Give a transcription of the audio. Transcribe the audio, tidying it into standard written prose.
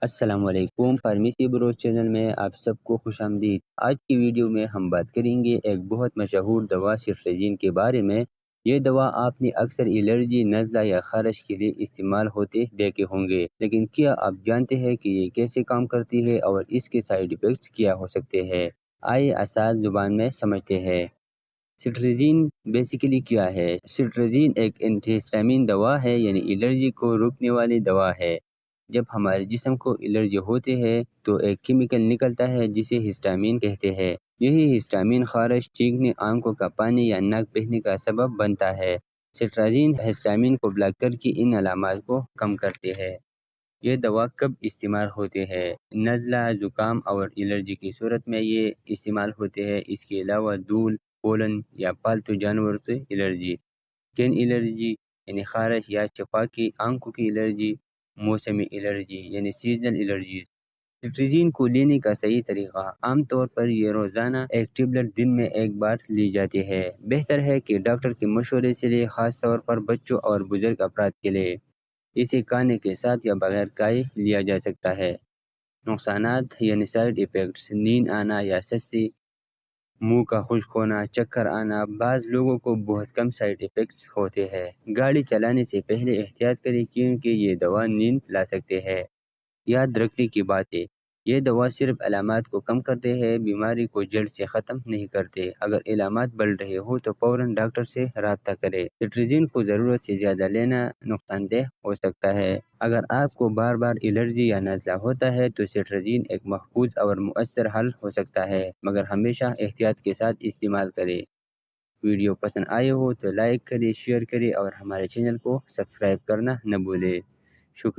السلام علیکم، فارمیسی بروز چینل میں آپ سب کو خوش آمدید۔ آج کی ویڈیو میں ہم بات کریں گے ایک بہت مشہور دوا سٹریجین کے بارے میں۔ یہ دوا آپ نے اکثر الرجی، نزلہ یا خارش کے لیے استعمال ہوتے دیکھے ہوں گے، لیکن کیا آپ جانتے ہیں کہ یہ کیسے کام کرتی ہے اور اس کے سائیڈ ایفیکٹس کیا ہو سکتے ہیں؟ آئیے آسان زبان میں سمجھتے ہیں۔ سٹریجین بیسیکلی کیا ہے؟ سٹریجین ایک اینٹی ہسٹامین دوا ہے، یعنی الرجی کو روکنے والی دوا ہے۔ جب ہمارے جسم کو الرجی ہوتی ہے تو ایک کیمیکل نکلتا ہے جسے ہسٹامین کہتے ہیں۔ یہی ہسٹامین خارش، چینکنے، آنکھوں کا پانی یا ناک بہنے کا سبب بنتا ہے۔ سٹریجین ہسٹامین کو بلاک کر کے ان علامات کو کم کرتے ہیں۔ یہ دوا کب استعمال ہوتے ہیں؟ نزلہ، زکام اور الرجی کی صورت میں یہ استعمال ہوتے ہیں۔ اس کے علاوہ دھول، پولن یا پالتو جانور سے الرجی، اسکن الرجی یعنی خارش یا چپاکی، آنکھوں کی الرجی، موسمی الرجی یعنی سیزنل الرجیز۔ سٹریجین کو لینے کا صحیح طریقہ: عام طور پر یہ روزانہ ایک ٹیبلٹ دن میں ایک بار لی جاتی ہے۔ بہتر ہے کہ ڈاکٹر کے مشورے سے لے، خاص طور پر بچوں اور بزرگ افراد کے لیے۔ اسے کھانے کے ساتھ یا بغیر کھائے لیا جا سکتا ہے۔ نقصانات یعنی سائیڈ ایفیکٹس: نیند آنا یا سستی، منہ کا خشک ہونا، چکر آنا۔ بعض لوگوں کو بہت کم سائیڈ ایفیکٹس ہوتے ہیں۔ گاڑی چلانے سے پہلے احتیاط کریں کیونکہ یہ دوا نیند لا سکتے ہیں۔ یاد رکھنے کی باتیں: یہ دوا صرف علامات کو کم کرتے ہیں، بیماری کو جڑ سے ختم نہیں کرتے۔ اگر علامات بڑھ رہے ہو تو فوراً ڈاکٹر سے رابطہ کریں۔ سٹریجین کو ضرورت سے زیادہ لینا نقصان دہ ہو سکتا ہے۔ اگر آپ کو بار بار الرجی یا نزلہ ہوتا ہے تو سٹریجین ایک محفوظ اور مؤثر حل ہو سکتا ہے، مگر ہمیشہ احتیاط کے ساتھ استعمال کریں۔ ویڈیو پسند آئے ہو تو لائک کریں، شیئر کریں اور ہمارے چینل کو سبسکرائب کرنا نہ بھولیں۔ شکریہ۔